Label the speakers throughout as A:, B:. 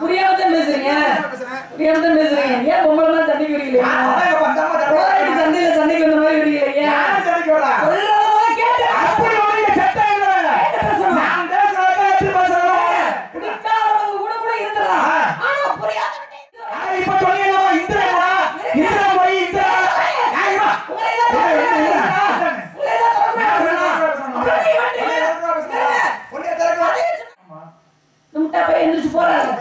A: புரியாமதான் பேசுறீங்க. ஏன் பொம்பளை தண்ணி குடிக்கலையா? சண்டையில சண்டைக்கு வந்த மாதிரி குடிக்கலையா? எந்திரிச்சு போறாரு.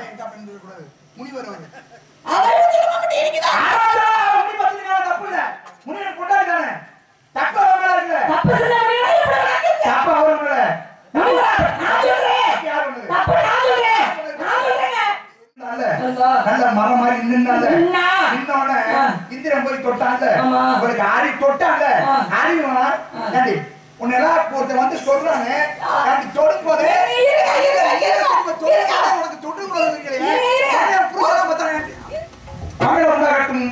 B: நல்ல மரம் மாதிரி இந்திரன் போய் தொட்டாங்க உங்களுக்கு ஆடி தொட்டாங்க ஆடி உன்னெல்லாம் ஒருத்தன் வந்து சொல்றாங்க தொடும் போதே உனக்கு தொட்டு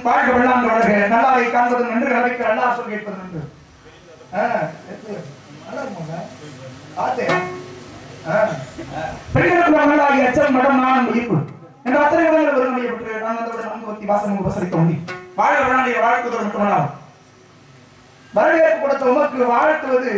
B: வாழ்க்கை வெள்ளாம் நல்லாவை காண்பது நன்று கலவைக்கு நல்லா சொல் கேட்பது நன்று நல்லா இருக்குங்க பெண்களுக்கு அச்சம் மடம் நாணம் ஈர்ப்பு என்ற அத்தனை இடங்கள் வருவதை பற்றி நான் அதோட நம்பி வாசம் உபசரிக்க முடியும் வாழ்க்கை வெள்ளாண்டிய வாழ்க்குவதற்கு மட்டுமல்லாம் வரவேற்பு கொடுத்த உமக்கு வாழ்த்துவது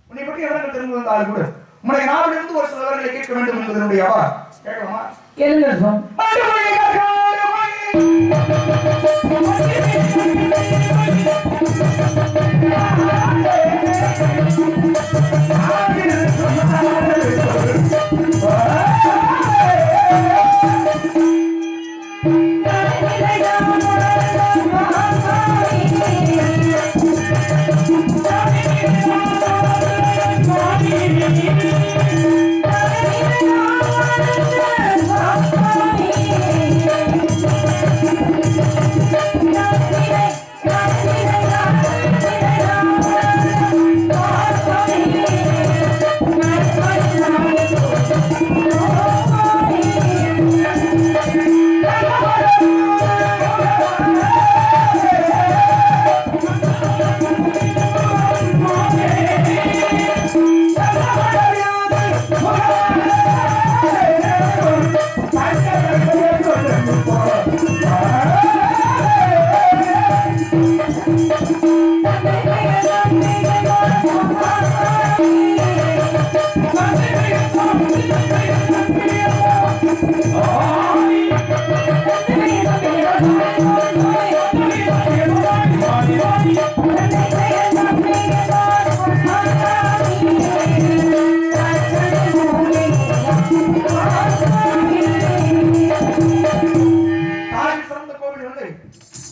B: உன்னை பற்றி எவர்கள் தெரிந்து வந்தாலும் கூட உன்னை நாவிலிருந்து ஒரு சில விவரங்களை கேட்க வேண்டும் என்பதனுடைய அவா கேட்கலாமா?
A: கேளுங்க.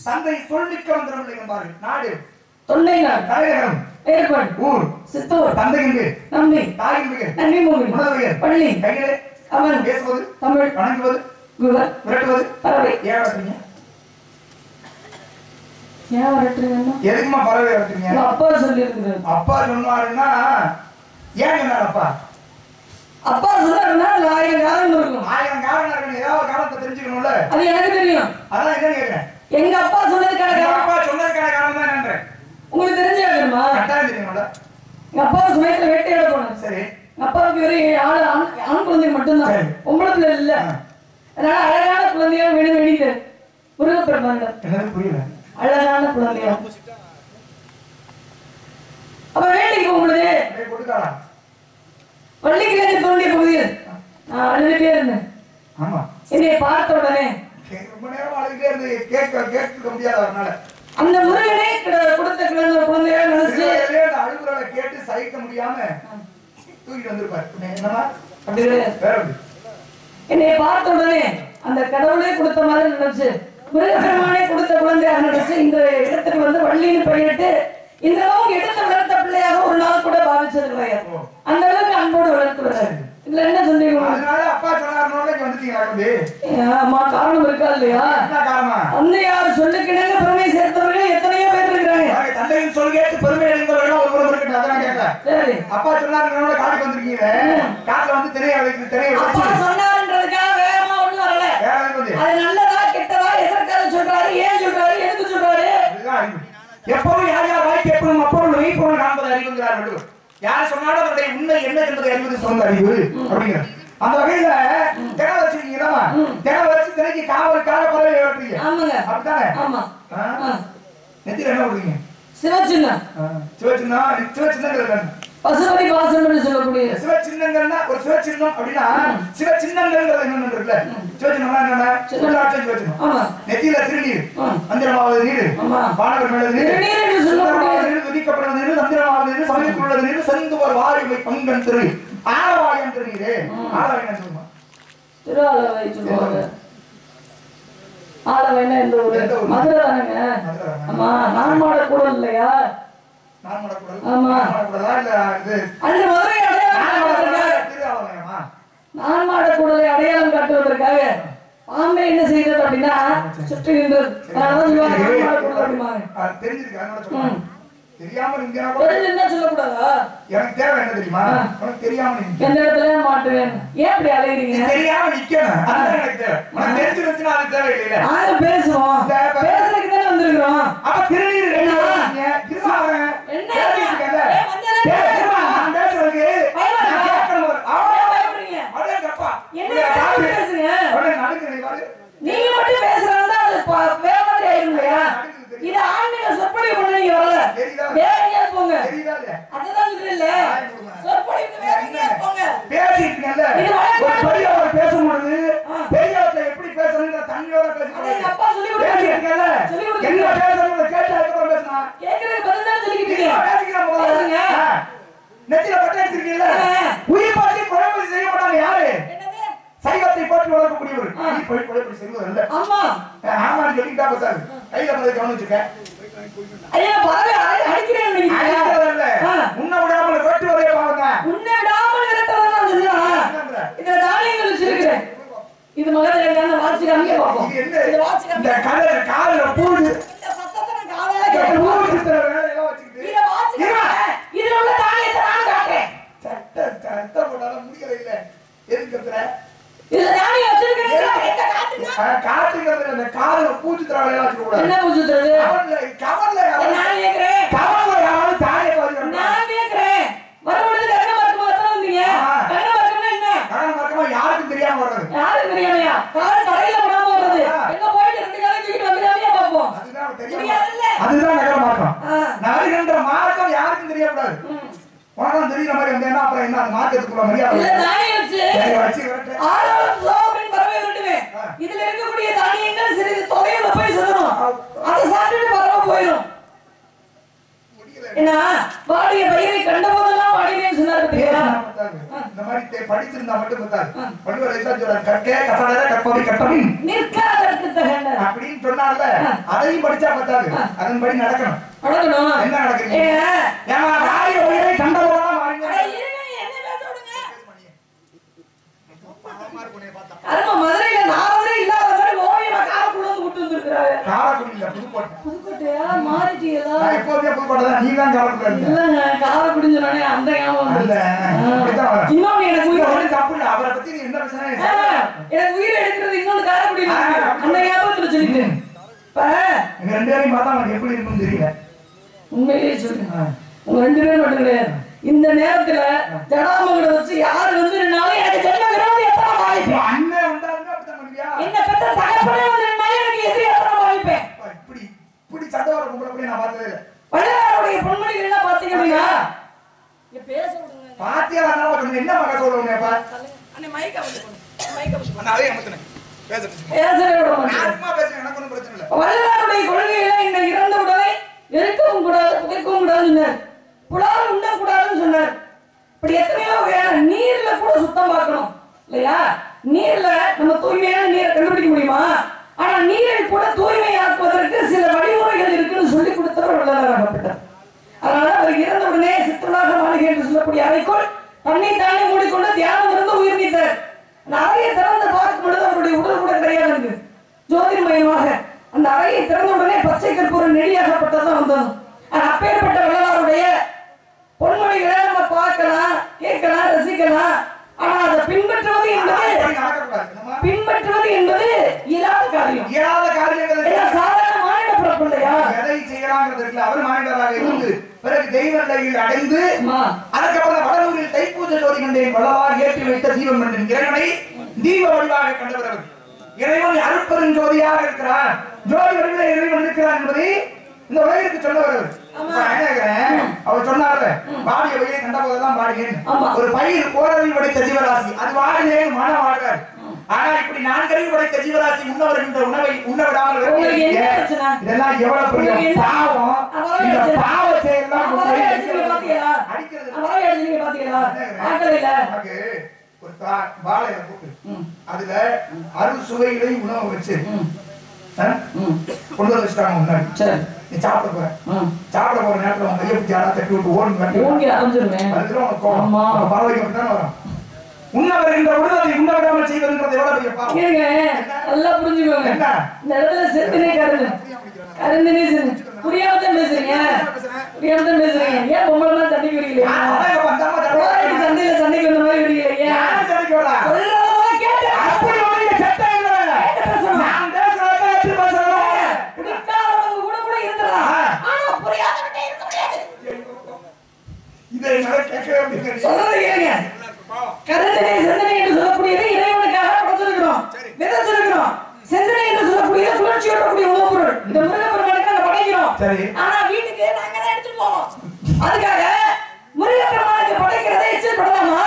B: தந்தை சொல்லிக்க வந்தவர்கள் என்பார்கள். நாடு
A: தொல்லை நாடு,
B: தலைநகரம்,
A: ஏற்பாடு,
B: ஊர்,
A: சித்தூர்,
B: தந்தையின் பேர்,
A: நம்பி,
B: தாயின் பெயர்,
A: நன்றி மூவி,
B: உணர்வையர்,
A: பள்ளி,
B: கையிலே,
A: அவன்,
B: பேசுவது,
A: தமிழ்,
B: வணங்குவது,
A: குவர்,
B: விரட்டுவது,
A: பறவை.
B: ஏன் வரட்டுறீங்க?
A: ஏன் வரட்டுறீங்கன்னா
B: எதுக்குமா பறவை வரட்டுறீங்க?
A: அப்பா சொல்லி இருக்கிறார்.
B: அப்பா சொன்னாருன்னா ஏன் சொன்னார் அப்பா?
A: அப்பா சொன்னாருன்னா 1000 காரணம் இருக்கும்.
B: 1000 காரணம் இருக்கு. ஏதாவது காரணத்தை தெரிஞ்சுக்கணும்ல.
A: அது எனக்கு தெரியும்.
B: அதான் என்னன்னு கேக்குறேன்.
A: எங்க அப்பா சொன்னதுக்கான காரணம்,
B: அப்பா சொன்னதுக்கான காரணம் தான் என்னன்றேன்.
A: உங்களுக்கு தெரிஞ்சாகணுமா?
B: கட்டாயம் தெரியும்ல.
A: எங்க அப்பா சமயத்துல வேட்டையாட போனார்.
B: சரி.
A: அப்பாவுக்கு வெறும் ஆண் குழந்தை மட்டும்தான், பொம்பளை பிள்ளை இல்ல. அதனால அழகான குழந்தையா வேணும் வேண்டிட்டு முருகப்பெருமான்
B: புரியல,
A: அழகான குழந்தையா அப்ப வேண்டிக்கு போகும்போது பள்ளிக்கிழங்கு தோண்டிய பகுதியில் நான் அழுதுட்டே இருந்தேன்.
B: ஆமா,
A: என்னை பார்த்த உடனே
B: ரொம்ப நேரம் அழுதுட்டே இருந்து கேட்க முடியாது. அதனால
A: அந்த முருகனே கொடுத்த குழந்தையா நினைச்சு
B: அழுகுறத கேட்டு சகிக்க முடியாம தூக்கிட்டு வந்திருப்பாரு. என்னமா
A: என்னை பார்த்த உடனே அந்த கடவுளே கொடுத்த மாதிரி நினைச்சு, முருகப்பெருமானே கொடுத்த குழந்தையாக நினைச்சு இந்த இடத்துக்கு வந்து வள்ளின்னு பெயரிட்டு இந்த அளவுக்கு எடுத்து வளர்த்த பிள்ளையாக ஒரு நாள் கூட பாவிச்சது கிடையாது. அந்த அளவுக்கு அன்போடு வளர்த்து வர்றாரு. இதுல என்ன சந்தேகம்?
B: அதனால அப்பா சொன்னாருனோட வந்துட்டீங்களா தம்பி?
A: ஆமா, காரணம் இருக்கா இல்லையா?
B: என்ன காரணம்?
A: தந்தையார் சொல்லுக்கிணங்க பெருமை சேர்த்தவர்கள் எத்தனையோ பேர் இருக்கிறாங்க.
B: தந்தையின் சொல் கேட்டு பெருமை அடைந்தவர்கள் ஒரு புறம் இருக்கு. அதான் கேட்கல. சரி, அப்பா சொன்னாருனோட காட்டுக்கு வந்திருக்கீங்க. காட்டுல வந்து தெரிய
A: அப்பா சொன்னாருன்றதுக்காக வேகமா ஒண்ணு வரல. அது நல்லதா கெட்டதா எதற்காக சொல்றாரு, ஏன் சொல்றாரு, எதுக்கு சொல்றாரு?
B: எப்பவும் யார் யார் வாய்க்கு எப்பவும் அப்பொருள் மெய்ப்பொருள் காண்பது அறிவுங்கிறார். யார் சொன்னாலும் அவருடைய உண்மை என்ன என்பதை அறிவது சொந்த அறிவு அப்படிங்கிற அந்த வகையில தினம் வச்சிருக்கீங்களா? தினம் வச்சு தினைக்கு காவலுக்காக பறவை வளர்ப்பீங்க. அப்படித்தானே? நெத்தில என்ன கொடுங்க?
A: சிவச்சின்னம்.
B: சிவச்சின்னங்கிறது
A: பசுபதி பாசம் என்று சொல்லக்கூடிய
B: சிவச்சின்னங்கள்னா ஒரு சிவச்சின்னம் அப்படின்னா சிவச்சின்னங்கள்ங்கிறது என்னன்னு இருக்குல்ல? சிவச்சின்னம்னா என்னன்னா சிவச்சின்னம். நெத்தியில திருநீர், மந்திரமாவது நீர், வானவர் மேல நீர், துதிக்கப்படுவது நீர், மந்திரமாவது நீர், சமயத்தில் உள்ளது நீர், செந்துவர் வாயுவை பங்கன் திரு ஆலவாயம் திருநீரே. ஆலவாயம் என்ன சொல்லுமா?
A: திரு ஆலவாய் சொல்லுவாங்க. ஆலவாய்னா எந்த ஊரு? மதுரை தானங்க. ஆமா, நான்மாட கூட இல்லையா? நான்மாட கூடலை அடையாளம் காட்டுவதற்காக பாம்பை என்ன செய்தது அப்படின்னா சுற்றி நின்றது. சொல்லக்கூடாதா?
B: எனக்கு தேவை என்ன தெரியுமா? உனக்கு தெரியாம
A: எந்த இடத்துல மாட்டுவேன். ஏன் அப்படி அலைகிறீங்க?
B: தெரியாம நிக்கணும். எனக்கு தேவை. உனக்கு தெரிஞ்சு வச்சுனா அது தேவை இல்ல.
A: பேசுவோம், பேசுறதுக்கு தானே வந்திருக்கிறோம்.
B: அப்ப திருநீர் என்ன
A: நீங்க மட்டும் பேசுறாங்க வேற மாதிரி ஆயிரும் இல்லையா? இது ஆன்மீக சொற்பொழிவு பண்ண நீங்க வரல, வேற எங்கேயாவது போங்க. அதுதான் சொல்றீங்கல்ல, சொற்பொழிவு வேற எங்கேயாவது போங்க.
B: பேசிட்டீங்கல்ல, ஒரு பெரியவர் பேசும்போது பெரியவர்கிட்ட எப்படி பேசணும்ன்ற தண்ணியோட பேசுறீங்க.
A: அப்பா சொல்லி கொடுத்தீங்கல்ல,
B: என்ன பேசணும்னு கேட்டு அதுக்கப்புறம் பேசணும்.
A: கேக்குறது பதில் தான் சொல்லிக்கிட்டீங்க.
B: பேசுங்க. நெத்தில பட்டை வச்சிருக்கீங்கல்ல, உயிர் பாட்டி குழம்பு செய்ய மாட்டாங்க. யாரு? சைவத்தை போட்டு வளர்க்கக்கூடியவர். நீ போய் குழப்படி செய்வது இல்ல.
A: ஆமா
B: ஆமான்னு சொல்லிட்டா பசாது. கையில முதல்ல கவனிச்சுக்க.
A: ஐயா பாரு அடிக்கிறேன் நீங்க.
B: அடிக்கிறதல்ல. உன்னை விடாமல் வெட்டு வரைய பாருங்க.
A: உன்னை விடாமல் விரட்டறதா சொல்லுங்க. இந்த தானியங்கள் வச்சிருக்கேன். இது மகதே என்ன வாட்சி காமிக்க பாப்போம். இந்த வாட்சி
B: இந்த கால்ல பூடு.
A: இந்த சத்தத்தை காதல கேட்டு
B: பூடு தர வேலை எல்லாம் வச்சிட்டு.
A: இத வாட்சி இதுல உள்ள தானியத்தை நான் காட்டுறேன்.
B: சட்ட போடாத முடியல இல்ல. எதுக்குற?
A: இதுல தானியம் வச்சிருக்கேன். எங்க காட்டுங்க?
B: காட்டுங்கிறது அந்த கால்ல பூச்சி தர வேலை வச்சிட்டு கூட.
A: என்ன பூச்சி தரது?
B: கவர்ல
A: நான் கேக்குறேன்.
B: கவர்ல யாராவது தானியம் வச்சிருக்காங்க. நான்
A: கேக்குறேன். வரும்போது கண்ண மரக்கு மாத்திரம் வந்தீங்க. கண்ண மரக்குனா என்ன?
B: கண்ண மரக்குமா யாருக்கும் தெரியாம வர்றது.
A: யாருக்கும் தெரியாமையா? கால் தரையில போடாம வர்றது. எங்க போயிட்டு ரெண்டு காலை தூக்கிட்டு வந்துடாமையா பாப்போம்.
B: அதுதான் தெரியாதுல்ல. அதுதான் நகர மார்க்கம். நகர்கின்ற மார்க்கம் யாருக்கும் தெரியக்கூடாது. உனக்கு தெரியுற மாதிரி வந்தேன்னா அப்புறம் என்ன அந்த மார்க்கத்துக்குள்ள மரியாதை
A: இல்ல தானியம் வச்சு ஆளாலும் சோபின் பறவை விட்டுவேன். இதுல இருக்கக்கூடிய தானியங்கள் சிறிது தொலைவுல போய் சொல்லணும். அதை சாப்பிட்டு பறவை போயிடும். என்ன வாடிய பயிரை கண்ட போதெல்லாம் வாடினேன்னு சொன்னாரு.
B: இந்த மாதிரி படிச்சிருந்தா மட்டும் பத்தாது. பள்ளிவரை சொல்றாரு கற்கே கசடர கற்பவை கட்டமின்
A: நிற்காதற்கு தகன
B: அப்படின்னு சொன்னார்ல, அதையும் படிச்சா பத்தாது. அதன்படி நடக்கணும். என்ன நடக்குது? ஏமா வாடிய பயிரை கண்ட போதெல்லாம் வாடிங்க.
A: என்ன பேச விடுங்க. அருமா மதுரையில நாவரே இல்லாத மாதிரி ஓவியமா காரக்குள்ள வந்து விட்டு வந்திருக்காரு.
B: காரக்குடியில புதுக்கோட்டை.
A: புதுக்கோட்டையா மாறிட்டீங்களா?
B: நான் எப்போதே புதுக்கோட்டை தான். நீ தான் காரக்குடியில இருக்க.
A: இல்லங்க காரக்குடி சொன்னானே அந்த ஞாபகம்
B: இல்ல. இப்படிதான் வர.
A: இன்னொன்னு எனக்கு உயிர்
B: ஒண்ணு தப்பு இல்ல. அவரை பத்தி நீ என்ன பேசுறே?
A: எனக்கு உயிர் எடுக்கிறது இன்னொன்னு காரக்குடியில இருக்கு. அந்த ஞாபகத்துல சொல்லிட்டேன். இப்ப
B: எங்க ரெண்டு பேரையும் பார்த்தா உனக்கு எப்படி இருக்குன்னு தெரியல.
A: உண்மையிலேயே சொல்லுங்க. உங்க ரெண்டு பேரும் மட்டும் கிடையாது. இந்த நேரத்துல ஜடாமகனை வச்சு யாரு வந்து நின்னாலும் எனக்கு ஜென்ம விரோதி எத்தனை வாய்ப்பு
B: அண்ணன் வந்தாருன்னா அப்படிதான் பண்ணுவியா?
A: என்ன பெற்ற தகப்பனே வந்து நின்னாலும் எனக்கு எதிரி எத்தனை வாய்ப்பேன்
B: இப்படி இப்படி சண்டை வர பொம்பளை நான் பார்த்ததே இல்லை.
A: வள்ளலாருடைய பொன்மொழிகள் எல்லாம் பாத்தீங்க அப்படின்னா பேச விடுங்க
B: பாத்தியா சொன்ன என்ன மக சொல்லுவேன்ப்பா
A: அண்ணே மைக்க வந்து மைக்க வந்து
B: நான் அதே அமர்த்தனே பேசவே
A: விட மாட்டேன்
B: சும்மா பேசுறேன் எனக்கு ஒன்றும் பிரச்சனை இல்லை.
A: வள்ளலாருடைய கொள்கையில இந்த இறந்த உடலை எரிக்கவும் கூடாது புதைக்கவும் கூடாதுன்னு சொன்னார். புலால் உண்ணக்கூடாதுன்னு சொன்னார். இப்படி எத்தனையோ வகையான நீர்ல கூட சுத்தம் பார்க்கணும் இல்லையா? நீர்ல நம்ம தூய்மையான நீரை கண்டுபிடிக்க முடியுமா? ஆனா நீரை கூட தூய்மையாக்குவதற்கு சில வழிமுறைகள் இருக்குன்னு சொல்லி கொடுத்தவர் வள்ளலாராகப்பட்டார். அதனால அவர் இறந்த உடனே சித்தலாக மாளிகை என்று சொல்லக்கூடிய அறைக்குள் தன்னை தானே மூடிக்கொண்டு தியானம் இருந்து உயிர் நீத்தார். அந்த அறையை திறந்து பார்க்கும் பொழுது அவருடைய உடல் கூட கிடையாது, ஜோதிர்மயமாக அந்த அறையை திறந்த உடனே பச்சை கற்பூரம் நெடியாகப்பட்டதான் வந்தது. அப்பேற்பட்ட வள்ளலாருடைய பொன்மொழிகளை நம்ம பார்க்கலாம், கேட்கலாம், ரசிக்கலாம். ஆனா அதை பின்பற்றுவது என்பது இயலாத காரியம். சாதாரண மாநில பிறப்பு இல்லையா?
B: எதை செய்யலாங்கிறது அவர் மாநிலராக இருந்து பிறகு தெய்வ நிலையில் அடைந்து அதுக்கப்புறம் வடலூரில் தைப்பூஜை ஜோதி கண்டேன் வள்ளலார் ஏற்றி வைத்த தீபம் கண்டேன் இறைவனை தீப வடிவாக கண்டவர். இறைவன் அருட்பெரும் ஜோதியாக இருக்கிறார், ஜோதி வடிவிலே இறைவன் இருக்கிறார் என்பதை இந்த உலகிற்கு சொன்னவர். அவர் சொன்னார்ல பாடிய வழியை கண்ட போதெல்லாம் பாடினேன். ஒரு பயிர் கோரவில் படைத்த ஜீவராசி அது வாடினே மன வாழ்கிறார். ஆனா இப்படி நான்கறிவு படைத்த ஜீவராசி உண்ணவர் என்ற உணவை உண்ண விடாமல் இதெல்லாம் எவ்வளவு பெரிய பாவம். இந்த பாவத்தை எல்லாம் ஒரு வாழையில போட்டு அதுல அறு சுவைகளை உணவு வச்சு கொண்டு வந்து வச்சுட்டாங்க முன்னாடி. நீ சாப்பிட போற சாப்பிட போற நேரத்துல உங்க கையை பிடிச்சி யாரா தட்டி விட்டு பறவைக்கு வரும். உண்ணவர் என்ற விடுதலை உண்ண விடாமல் செய்வதுன்றது எவ்வளவு பெரிய பாவம்.
A: நல்லா புரிஞ்சுக்கோங்க. இந்த இடத்துல செத்துனே கருது கருந்துனே புரியாம தான் பேசுறீங்க, புரியாம தான் பேசுறீங்க. ஏன் பொம்பளை தண்ணி குடிக்கலையா? சண்டையில சண்டைக்கு வந்த மாதிரி குடிக்கலையா? கருத்தனை சிந்தனை என்று சொல்லக்கூடியது இறைவனுக்காக படைச்சிருக்கிறோம், விதைச்சிருக்கிறோம். சிந்தனை என்று சொல்லக்கூடியது குளிர்ச்சியோடக்கூடிய உணவுப் பொருள். இந்த முருகப்பெருமானுக்கு நாங்க படைக்கிறோம். ஆனா வீட்டுக்கு நாங்க தான் எடுத்துட்டு போவோம். அதுக்காக முருகப்பெருமானுக்கு படைக்கிறதை எச்சில் படலாமா?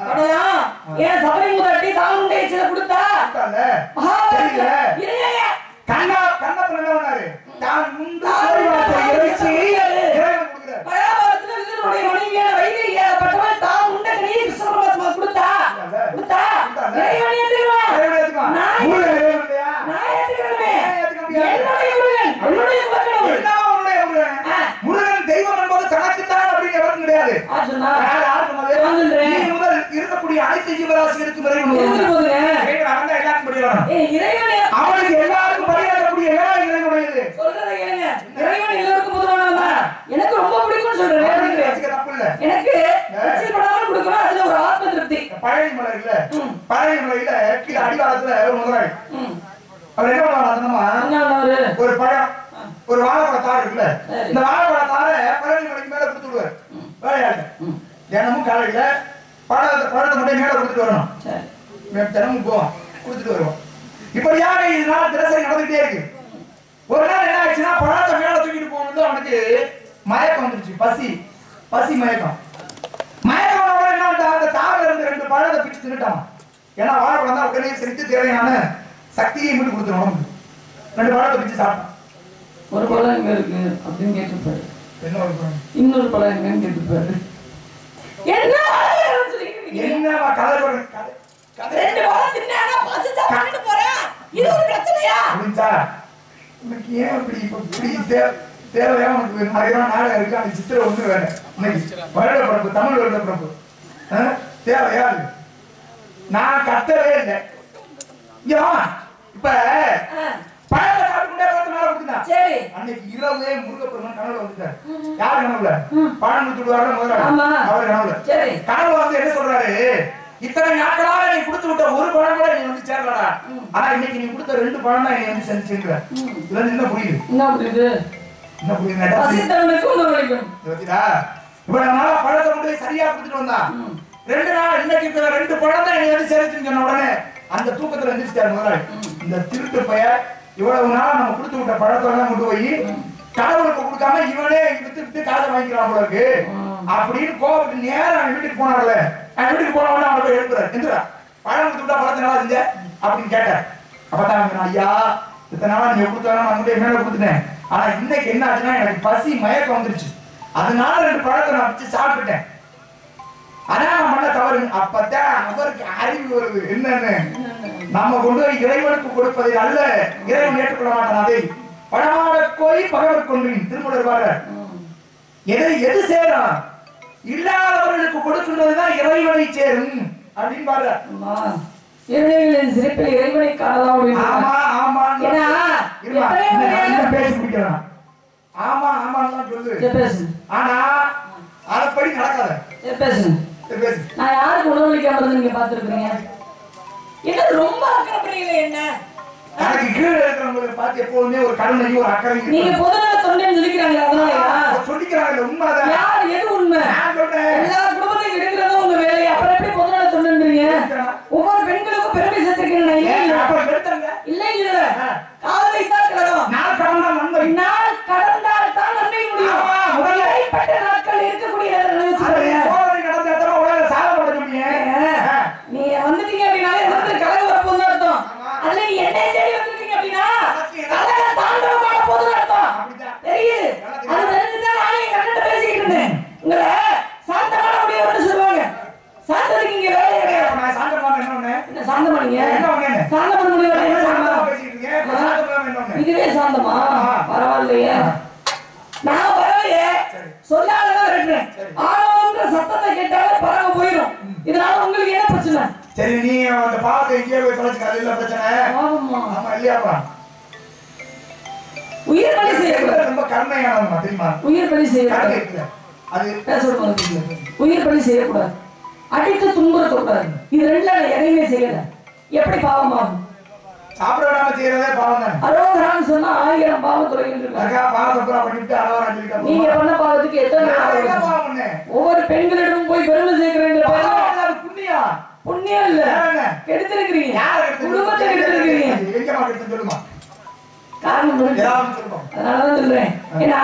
A: படலாம். ஏன் சபரி மூதாட்டி தானுண்டை எச்சில கொடுத்தா
B: கண்ணா கண்ணா பண்ணாரு தான் முந்து சோரிவாத்தை இறைச்சி இறைவன் கொடுக்கிறார்.
A: பயாபரத்துல விதுரனுடைய மனைவியான வைதேகியா பட்டவள் தான் உண்ட கனியை கிருஷ்ண பரமாத்மா கொடுத்தா இறைவன் ஏத்துக்குவான். நான் ஏத்துக்கிறேன். என்னுடைய முருகன் என்னுடைய
B: முருகன் தெய்வம் என்பது தனக்குத்தான் அப்படின்னு எவரும் கிடையாது. முதல் இருக்கக்கூடிய அனைத்து ஜீவராசிகளுக்கும் அவனுக்கு எல்லாருக்கும் பரிகாரக்கூடிய இறைவனுடையது.
A: எல்லாருக்கும் பொதுவானதா எனக்கு ரொம்ப பிடிக்கும் சொல்றேன்.
B: தப்பு இல்ல.
A: எனக்கு கொடுக்கணும். அதுல ஒரு ஆத்ம திருப்தி.
B: பழனி மலை இல்ல, பழனி மலையில கீழே அடிவாரத்துல ஒரு முதலாளி அவர் என்ன பண்ணுவாங்க, ஒரு பழம் ஒரு வாழைப்பழ தார் இருக்குல்ல, இந்த வாழைப்பழ தாரை பழனி மலைக்கு மேல கொடுத்து விடுவார். வேலையாட்டு தினமும் காலையில பழத்தை மட்டும் மேல கொடுத்துட்டு வரணும். தினமும் போவோம் கொடுத்துட்டு வருவோம். இப்படியாக இதனால தினசரி நடந்துகிட்டே இருக்கு. ஒரு நாள் என்ன ஆச்சுன்னா பழத்தை மேல தூக்கிட்டு போகும்போது அவனுக்கு மயக்கம் வந்துருச்சு. பசி மயக்கம் என்ன பண்ணா அந்த தாரில இருந்து 2 பழத்தை பிச்சு தின்னுட்டான். ஏன்னா வாழைப்பழம் தான் உடனே செலுத்தி தேவையான சக்தியை மட்டும் கொடுத்துருவோம். 2 பழத்தை பிச்சு சாப்பிட்டான்.
A: ஒரு பழம் எங்க இருக்கு அப்படின்னு கேட்டுப்பாரு. இன்னொரு பழம் எங்கன்னு கேட்டுப்பாரு.
B: என்னவா கதை
A: ரெண்டு பழம் தின்னானா பசிச்சா பண்ணிட்டு போறேன். இது ஒரு பிரச்சனையா?
B: புரிஞ்சா உனக்கு ஏன் இப்படி தேவையா? உனக்கு நிறைய நாடகம் இருக்கு, அந்த சித்திரை ஒண்ணு வேற. இன்னைக்கு வருட பிறப்பு, தமிழ் வருட பிறப்பு தேவையா? நான் கத்தவே இல்லை. இப்ப பழத்தை சாப்பிட்டு மேல கொடுத்தான்.
A: சரி,
B: அன்னைக்கு இரவே முருகப்பெருமான் கனவுல வந்துட்டார். யார் கனவுல? பழம் கொடுத்துடுவாரு முதல்ல அவர் கனவுல. கனவுல வந்து என்ன சொல்றாரு, இத்தனை நாட்களாக நீ கொடுத்து விட்ட ஒரு பழம் கூட நீ வந்து சேரலடா, ஆனா இன்னைக்கு நீ கொடுத்த 2 பழம் தான் நீ வந்து செஞ்சுங்கிற. இதுல என்ன புரியுது?
A: என்ன புரியுது?
B: என்ன புரியுது? இவ்வளவு நாளா பழத்தை கொண்டு சரியா கொடுத்துட்டு வந்தான். 2 நாள் இன்னைக்கு 2 பழம் தான் என்னை வந்து சேர்த்துன்னு சொன்ன உடனே அந்த தூக்கத்துல எந்திரிச்சிட்டாரு முதலாளி. இந்த திருட்டு பைய இவ்வளவு நாளா நம்ம கொடுத்து விட்ட பழத்தெல்லாம் கொண்டு போய் கடவுளுக்கு கொடுக்காம இவனே வித்து காசை வாங்கிக்கிறான் போல இருக்கு அப்படின்னு கோபப்பட்டு நேரம் அவன் வீட்டுக்கு போனார்ல. அவன் வீட்டுக்கு போன உடனே அவனை போய் எழுப்புறாரு. எந்திரா, பழம் கொடுத்து விட்டா பழத்தை நல்லா செஞ்ச அப்படின்னு கேட்டார். அப்பதான் ஐயா இத்தனை நாளா நீங்க கொடுத்தாலும் நான் கொண்டு மேல கொடுத்துட்டேன். ஆனா இன்னைக்கு என்ன ஆச்சுன்னா எனக்கு பசி மயக்கம் வந்துருச்சு. அதனால 2 பழத்தை நான் வச்சு சாப்பிட்டுட்டேன். அதான் நான் பண்ண தவறு. அப்பதான் அவருக்கு அறிவு வருது. என்னன்னு நம்ம கொண்டு போய் இறைவனுக்கு கொடுப்பதை அல்ல, இறைவன் ஏற்றுக்கொள்ள மாட்டான். அதை பழமாட கோய் பகவர் கொன்றின் திருமூலர் பாரு. எது சேரும் இல்லாதவர்களுக்கு கொடுக்கின்றதுதான் இறைவனை சேரும் அப்படின்னு பாரு.
A: இறைவனின் சிறப்பில் இறைவனை காணலாம்.
B: ஆமா ஆமா பேசி முடிக்கலாம். ஆமா ஆமான்னு சொல்லுது. ஆனா அதப்படி நடக்காத.
A: நான் யாருக்கு உணவளிக்காம நீங்க பாத்துருக்கீங்க? என்ன ரொம்ப அக்கறைப்படுறீங்களே? என்ன
B: எனக்கு கீழே இருக்கிறவங்களுக்கு பார்த்து எப்போதுமே ஒரு கருணையும் ஒரு அக்கறையும்.
A: நீங்க பொதுநல தொண்டைன்னு சொல்லிக்கிறாங்க. அதனால
B: சொல்லிக்கிறாங்க. உண்மைதான்.
A: யார் எது உண்மை? நான் சொல்றேன் எல்லா குடும்பத்தையும் எடுக்கிறதும் உங்க வேலை. அப்புறம் எப்படி பொதுநல தொண்டுன்றீங்க? ஒவ்வொரு பெண்களுக்கும் பெருமை சேர்த்துக்கிறேன். இல்ல இல்ல காதலை தான் கடகம். நாள் கடந்தால் நன்மை. நாள் கடந்தால் தான் நன்மை முடியும். முதலைப்பட்ட நாட்கள் இருக்கக்கூடிய நீ வந்துட்டீங்க அப்படின்னாலே கலக வரப்போகுது அர்த்தம். அதுல நீ என்னை தேடி வந்துட்டீங்க அப்படின்னா கலக தாண்டவமான போது அர்த்தம். தெரியுது? அது தெரிஞ்சுதான் நானே எங்க அண்ணன் பேசிக்கிட்டு இருந்தேன். உங்களை சாந்தமான முடியவர்னு சொல்லுவாங்க. சாந்தத்துக்கு இங்க வேலை கிடையாது. நான் சாந்தமான என்ன சாந்தமா? நீங்க சாந்தமான முடியவர் என்ன சாந்தமா பேசிக்கிட்டு இருக்கீங்க? இதுவே சாந்தமா? பரவாயில்லையே. நான் பரவாயில்லையே சொல்லாதான் இருக்கேன். ஆனவன்ற சத்தத்தை கேட்டாலே பறவை போயிடும். இதனால உங்களுக்கு என்ன பிரச்சனை?
B: சரி, நீ அந்த பாவத்தை எங்கேயோ போய் தொலைச்சுக்காது. இல்ல பிரச்சனை. ஆமா இல்லையாப்பா?
A: உயிர் பலி செய்யக்கூடாது.
B: ரொம்ப கருணையானவங்க தெரியுமா?
A: உயிர் பலி செய்யக்கூடாது. அது பேசக்கூடாது. உயிர் பலி செய்யக்கூடாது. அடித்து துன்புறுத்தக்கூடாது. இது 2ல எதையுமே செய்யல. எப்படி பாவமாகும்?
B: சாப்பிட விடாம செய்யறதே பாவம் தானே.
A: அரோகரான்னு சொன்னா 1000 பாவம் தொலைகின்றாங்க.
B: பாவத்தை பண்ணிட்டு அரோகரா சொல்லிட்டாங்க.
A: நீங்க பண்ண பாவத்துக்கு எத்தனை பாவம் பண்ணே? ஒவ்வொரு பெண்களிடம் போய் பெருமை சேர்க்கிறேன்ற புண்ணியா? புண்ணியம் இல்ல, கெடுத்திருக்கிறீங்க. குடும்பத்தை கெடுத்திருக்கிறீங்க.
B: எங்கமா கெடுத்து சொல்லுமா?
A: காரணம் சொல்லுவோம். அதனாலதான் சொல்றேன். ஏன்னா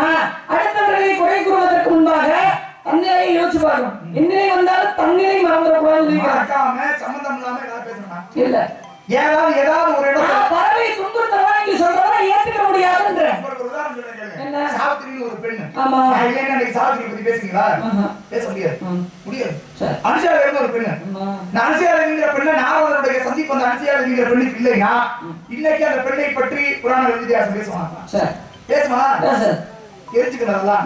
A: அடுத்தவர்களை குறை கூறுவதற்கு முன்பாக தன்னிலையை யோசிச்சு பாருங்க. என்னிலை வந்தாலும் தன்னிலை மறந்துடக்கூடாது.
B: சம்பந்தம் இல்லாம ஏதாவது பேசணும்
A: இல்ல.
B: ஏதாவது ஒரு இடம்
A: பறவை துன்புறுத்தவா நீங்க சொல்றதா ஏத்துக்க முடியாதுன்ற
B: ஒரு உதாரணம் சொல்றேன். சாவித்திரின்னு ஒரு பெண்.
A: ஆமா.
B: இல்லைன்னா இன்னைக்கு சாவித்திரி பத்தி பேசுறீங்களா? பேச முடியாது. அனுஷாவிலிருந்து ஒரு பெண்ணு. அனுஷாவிலிங்கிற பெண்ணை நாரதனுடைய சந்திப்பு அந்த அனுஷாவிலிங்கிற பெண்ணுக்கு இல்லைன்னா இன்னைக்கு அந்த பெண்ணை பற்றி புராண வித்தியாசம் பேசுவாங்க. பேசுமா? தெரிஞ்சுக்கிறதா?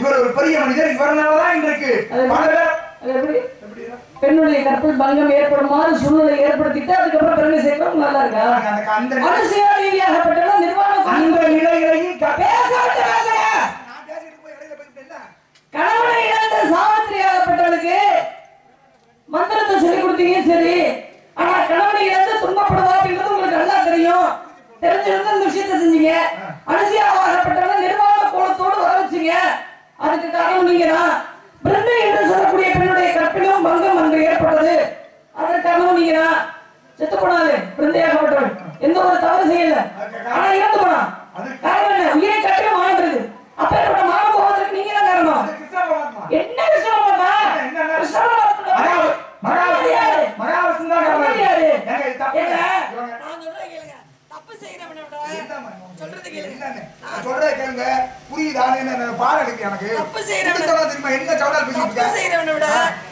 B: இவர் ஒரு பெரிய மனிதர். இவர்னாலதான் இன்றைக்கு பல பேர்
A: பெண்ணுடைய கற்பல் பங்கம் ஏற்படுமாறு சூழ்நிலை ஏற்படுத்திட்டு அதுக்கப்புறம் பெருமை சேர்க்கணும். நல்லா இருக்கா? அனுசயாகப்பட்டவங்க நிர்வாணம் அந்த நிலைகளையும் கணவனை இழந்த சாவித்திரியாகப்பட்டவளுக்கு மந்திரத்தை சொல்லிக் கொடுத்தீங்க சரி. ஆனா கணவனை இழந்து துன்பப்படுவா அப்படின்றது உங்களுக்கு நல்லா தெரியும். தெரிஞ்சிருந்த இந்த விஷயத்தை செஞ்சீங்க. அனுசயாகப்பட்டவங்க நிர்வாண கோலத்தோடு வர வச்சீங்க. அதுக்கு காரணம் நீங்க தான். பிரம்மை என்று சொல்லக்கூடிய பெண்ணுடைய கற்பிலும் பங்கம் அங்கு ஏற்பட்டது. அதற்காகவும் நீங்க தான். செத்து போனாரு பிறந்தையாகப்பட்டவன். எந்த ஒரு தவறு செய்யல. ஆனா இறந்து போனா. காரணம் என்ன? உயிரை கட்டிலும் வாழ்ந்தது. அப்பேற்பட்ட மானம் போவதற்கு நீங்க தான் காரணம். என்ன கிருஷ்ண பரமாத்மா? கிருஷ்ண தப்பு செய்யறவனோட சொல்றது கேளுங்க.
B: நான் சொல்றத கேளுங்க. புரியுதானே? பாருங்க எனக்கு.
A: தப்பு செய்யறவனோட தெரியுமா என்ன சவுடா பேசிட்டு இருக்க? தப்பு செய்யறவனோட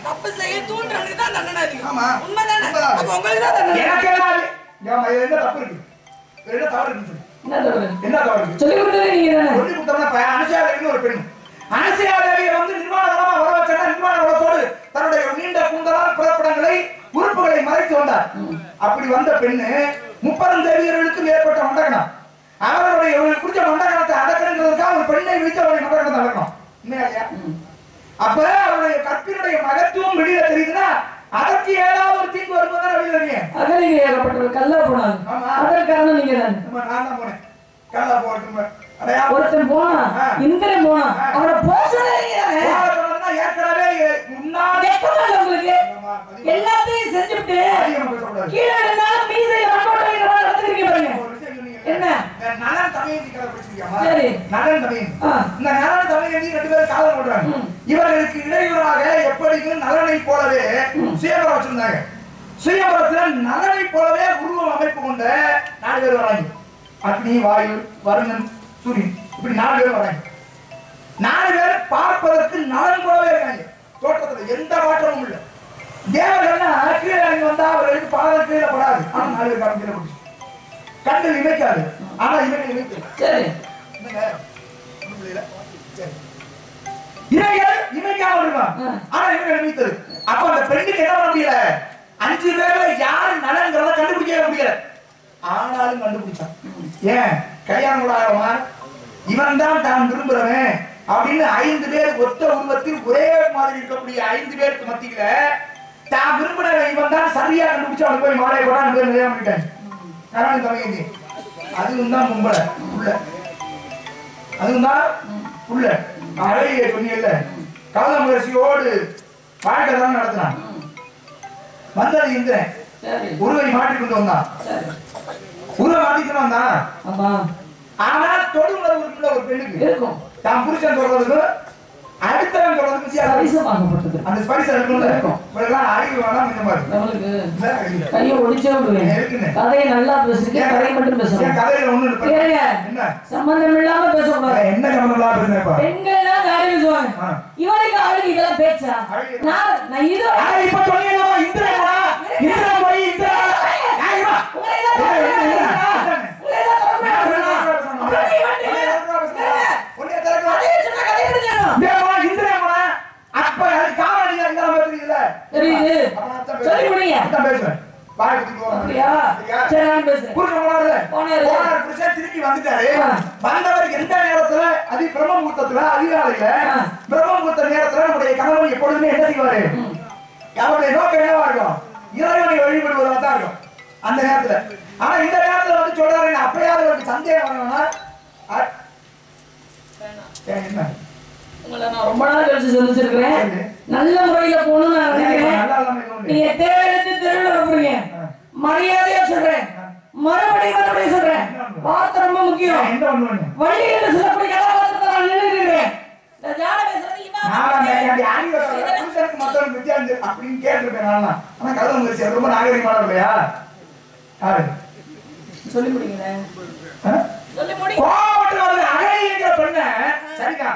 A: தப்பு செய்ய தூண்டுறவனுக்கு தான் தண்டனை அதிகம். ஆமா. உண்மைதானே? அப்ப உங்களுக்கு தான் தண்டனை. எனக்கு என்ன தப்பு இருக்கு? என்ன தவறு இருக்கு? என்ன தவறு? என்ன தவறு? சொல்லி கொடுத்ததே நீங்க தானே. சொல்லி கொடுத்தவனா அனுஷாவிலிருந்து ஒரு பெண். அனுஷாவிலியை வந்து நிர்வாணமா வர வச்சா நிர்வாண வளத்தோடு தன்னுடைய நீண்ட கூந்தலால் புறப்படங்களை உறுப்புகளை மறைத்து வந்தார். அப்படி வந்த பெண்ணு 30 தேவியர்களுக்கும் ஏற்பட்ட மண்டகனம். அவருடைய குறிச்ச மண்டகனத்தை அடக்கணுங்கிறதுக்காக ஒரு பெண்ணை விழித்து அவருடைய மண்டகனத்தை அடக்கணும். இல்லையா? அப்ப அவருடைய கற்பினுடைய மகத்துவம் வெளியில தெரியுதுன்னா அதற்கு ஏதாவது ஒரு தீங்கு வரும்போது வெளியில தெரியும். அகலிங்க ஏகப்பட்டவர் கல்லா போனாங்க. அதற்கு காரணம் நீங்க தான். நான் தான் போனேன். கல்லா போட்டுங்க. ஒருத்தன் போனா இந்திரன் போனா அவரை போசனே வெக்கமா இல்ல உங்களுக்கு? எல்லாத்தையும் செஞ்சுட்டு கீழே இருந்தாலும் மீசையில மண்ணோட்டை நடந்துக்கிறீங்க பாருங்க. என்ன
B: நலன் தமையந்தி கதை படிச்சிருக்கியா?
A: சரி,
B: நலன் தமையந்தி. இந்த நலன் தமையந்தி ரெண்டு பேரும் காதல் பண்றாங்க. இவர்களுக்கு இடையூறாக எப்படியும் நலனை போலவே சுயம்பரம் வச்சிருந்தாங்க. சுயம்பரத்துல நலனை போலவே உருவம் அமைப்பு கொண்ட 4 பேர் வராங்க. அக்னி, வாயு, வருணன், சூரியன், இப்படி 4 பேர் வராங்க. 4 பேர் பார்ப்பதற்கு நலன் போலவே இருக்காங்க. தோற்றத்துல எந்த மாற்றமும் இல்லை. தேவர்கள்னா கீழே இறங்கி வந்தா அவர்களுக்கு பாதம் கீழே படாது. ஆனா 4 பேர் கீழே போட்டு கண்கள் இமைக்காது. ஆனா இவைகள் இமைக்கும்.
A: சரி,
B: இவைகள் இமைக்காம இருக்கும். ஆனா இவைகள் இமைத்தது. அப்ப அந்த பெண்ணுக்கு என்ன பண்ண முடியல? 5 பேர்ல யாரு நலங்கிறத கண்டுபிடிக்கவே முடியல. ஆனாலும் கண்டுபிடிச்சான். ஏன் கல்யாணம் கூட ஆகமா? இவன் தான் தான் விரும்புறவன் அப்படின்னு 5 பேர் ஒத்த உருவத்தில் ஒரே மாதிரி இருக்கக்கூடிய 5 பேருக்கு மத்தியில தான் விரும்புறவன் இவன் தான் சரியா கண்டுபிடிச்சு அவனுக்கு போய் மாலை போட நிலையா பண்ணிட்டாங்க. நலன் தமையந்தி. அதுவும் தான் மும்பளை உள்ள. அதுவும் தான் உள்ள. அழகிய சொன்னீங்கல்ல, கால முயற்சியோடு வாழ்க்கை தான் நடத்தினான். வந்தது இந்திரன். உருவை மாற்றிக்கொண்டு வந்தான். உருவை மாற்றிக்கொண்டு வந்தான். ஆனால் தொடு உணர்வு ஒரு பெண்ணுக்கு இருக்கும். தான் புருஷன் சொல்றதுக்கு அடுத்தவன் சொல்றதுக்கு வித்தியாசமாகப்பட்டது. அந்த ஸ்பைஸ் இருக்கும். இப்பெல்லாம் அறிவு வேணாம். இந்த மாதிரி நம்மளுக்கு கையை ஒடிச்சே விடுவேன். கதையை நல்லா பேசுறீங்க, கதையை மட்டும் பேசுறேன். கதையில ஒண்ணு இல்ல. என்ன சம்பந்தம் இல்லாம பேசக்கூடாது. என்ன சம்பந்தம் இல்லாம பேசுறேன்ப்பா? பெண்கள் எல்லாம் காரி பேசுவாங்க. இவனுக்கு அழகு இதெல்லாம் பேச்சா? நான் இது இப்ப சொன்னீங்களா? இந்திரா இந்திரா போய் இந்திரா திருப்பி வந்துட்டாரு. வந்தவர் எந்த நேரத்துல அது பிரம்மமுகூர்த்தத்துல அதிகாலையில பிரம்மமுகூர்த்த நேரத்துல நம்முடைய கணவன் எப்பொழுதுமே என்ன செய்வாரு? அவருடைய நோக்கம் என்னவா இருக்கும்? இறைவனை வழிபடுவதாக தான் இருக்கும் அந்த நேரத்துல. ஆனா இந்த நேரத்துல வந்து சொல்றாரு, அப்பயாவது அவருக்கு சந்தேகம் வரணும்னா என்ன உங்களை நான் ரொம்ப நாள் கழிச்சு சொல்லிச்சிருக்கிறேன். நல்ல முறையில போகணும்னு நான் நினைக்கிறேன். நீங்க தேவையிட்டு தெருவில் போறீங்க. மரியாதையா சொல்றேன், மறுபடியும் சொல்றேன். வார்த்தை ரொம்ப முக்கியம். வழி என்று சொல்லக்கூடிய கதாபாத்திரத்தை நான் நினைக்கிறேன். அப்படின்னு கேட்டிருப்பேன். ஆனா கதை முயற்சி ரொம்ப நாகரிகமான இல்லையா? சொல்லி முடியுங்களேன். சரிக்கா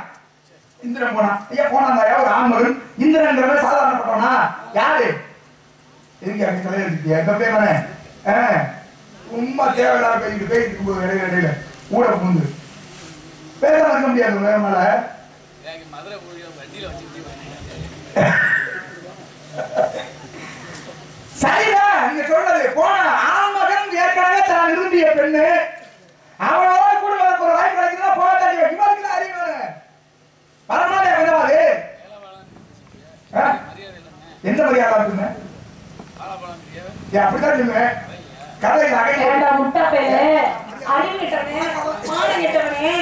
B: இந்திரன் போனா ஐயா போனாங்க. ஒரு ஆண்மகன் இந்திரன் சாதாரணப்பட்டவனா? யாரு எதுக்கு தலையில எந்த பேர் உண்மை தேவையில்லாத பேசிட்டு போது இடையில ஊட பூந்து பேச இருக்க முடியாது. வேற மேல சரிதான் நீங்க சொல்றது. போன ஆண்மகன் ஏற்கனவே தான் விரும்பிய பெண்ணு அவனோட கூட ஒரு வாய்ப்பு கிடைக்குதுன்னா போராட்டம் இவருக்கு தான் அறிவு பரமாவே விதவாது எந்த மரியாதை இருக்குங்க? அப்படிதான் சொல்லுவேன். கதை முட்டா பேரு அறிவு கிட்டவனே மான கிட்டவனே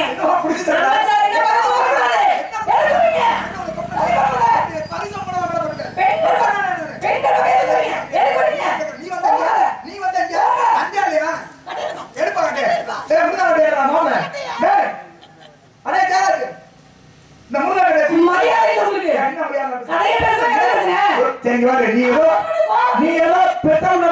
B: நீ ஏதோ பெட்ரோல்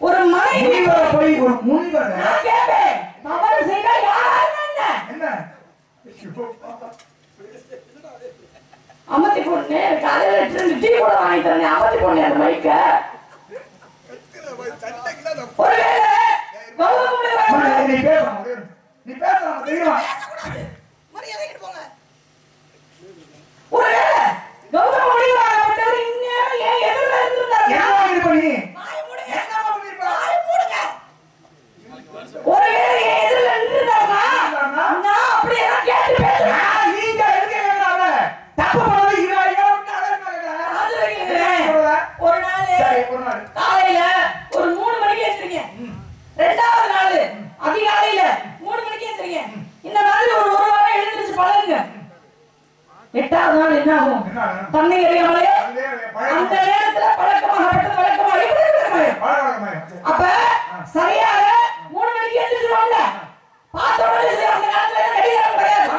B: ஒரு போய் ஒரு முனிவர் தவறு செய்தா என்ன அமர்த்தி பொண்ணு காலையில டீ கூட வாங்கி தரேன். அமர்த்தி பொண்ணு அந்த மைக்க நீ பேசலாம் தெரியுமா? ஒரு நாள் காலையில ஒரு 3 மணிக்கு எழுந்திருக்கீங்க. 2
A: ஆகும்? தன்னை அறியாமலே அந்த நேரத்துல அப்ப சரியாக 3 மணிக்கு எழுந்திருவாங்க. பார்த்த உடனே அந்த காலத்துல கடிகாரம் கிடையாது.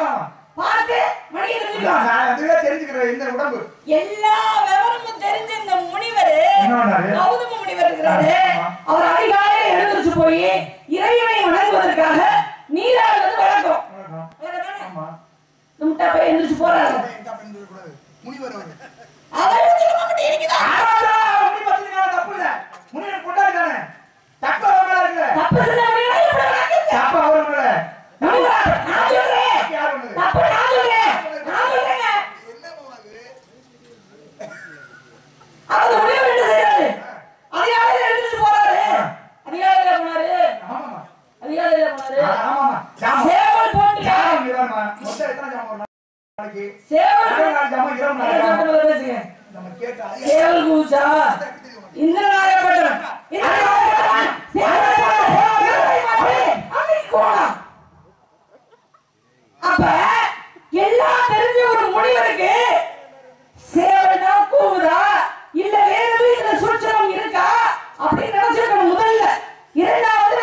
A: பார்த்து மணியை தெரிஞ்சுக்கலாம்.
B: நான் அதுவே தெரிஞ்சுக்கிறேன் இந்த உடம்பு.
A: எல்லா விவரமும் தெரிஞ்ச இந்த முனிவர் கௌதம முனிவர் இருக்கிறாரு. அவர் அதிகாலையில எழுந்திருச்சு போய் இறைவனை வணங்குவதற்காக நீராடுவது வழக்கம். ஆமா. முட்டா போய் எழுந்திருச்சு போறாரு.
B: முனிவர் அவர்.
A: அவர் சொல்ல மாட்டே இருக்குதா?
B: ஆமாடா, முனி பத்தினா தப்பு இல்ல. முனிவர் கொண்டாடுறானே. தப்பு அவங்கள இல்ல. தப்பு
A: சொன்ன முனிவர் எப்படி வணங்குது?
B: தப்பு அவங்கள.
A: நான் சொல்றேன். தப்பு நான் சொல்றேன். நான் சொல்றேங்க. என்ன போறாரு? அவர் முனிவர் என்ன செய்றாரு? அதிகாலையில எழுந்திருச்சு போறாரு. அதிகாலையில போனாரு. ஆமாமா. அதிகாலையில போனாரு. ஆமாமா. சேவல் போட்டு ஜாமம் இரமா. மொத்தம் எத்தனை ஜாமம் ஒரு நாளைக்கு? சேவல் ஜாமம் 20 நாள் பேசுங்க. நம்ம கேட்டா சேவல் கூச்சா இந்திரநாயகப்பட்டம் அப்ப எல்லாம் தெரிஞ்ச ஒரு முனிவருக்கு சேவல் தான் கூவுதா இல்ல வேற வீட்டுல சூட்சமம் இருக்கா அப்படின்னு நினைச்சிருக்கணும் முதல்ல. இரண்டாவது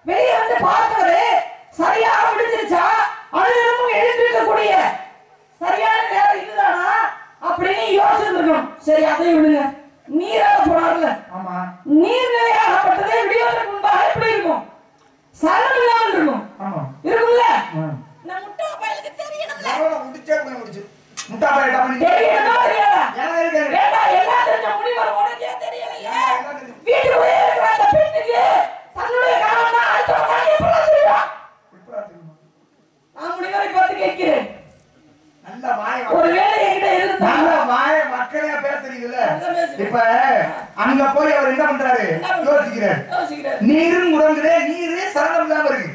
A: வெளியே வந்து பார்த்தவரு சரியா விடுஞ்சிருச்சா அனுதினமும் எழுந்திருக்கக்கூடிய சரியான நேரம் இதுதானா அப்படின்னு யோசிச்சிருக்கணும். சரி அதை விடுங்க. நீராக போனார்ல,
B: ஆமா,
A: நீர்நிலையாகப்பட்டதே விடியோதற்கு முன்பாக எப்படி இருக்கும்? சரணம் இல்லாமல் இருக்கும்.
B: ஆமா,
A: இருக்கும்ல. நம்ம முட்டா பயலுக்கு தெரியணும்ல.
B: அவள முடிச்சே முடிச்சு முட்டா பயல பண்ணி
A: தெரியணுமா தெரியாதா?
B: எனக்கு
A: வேண்டா எல்லாம் தெரிஞ்ச முனிவர் உனக்கே தெரியலையே. வீட்டுக்குள்ளே இருக்கிற அந்த பெண்ணுக்கு தன்னுடைய கணவன் தான் அடுத்தவங்க எப்படி தெரியும்? நான் முனிவரை பார்த்து கேட்கிறேன்.
B: நல்ல வாய்
A: ஒரு வேளை என்கிட்ட இருந்தா
B: நல்ல வாய் மக்களே பேசுறீங்கல்ல. இப்ப அங்க போய் அவர் என்ன பண்றாரு? யோசிக்கிறார். நீரும் உறங்குதே, நீரு சரணம் இல்லாம இருக்கு,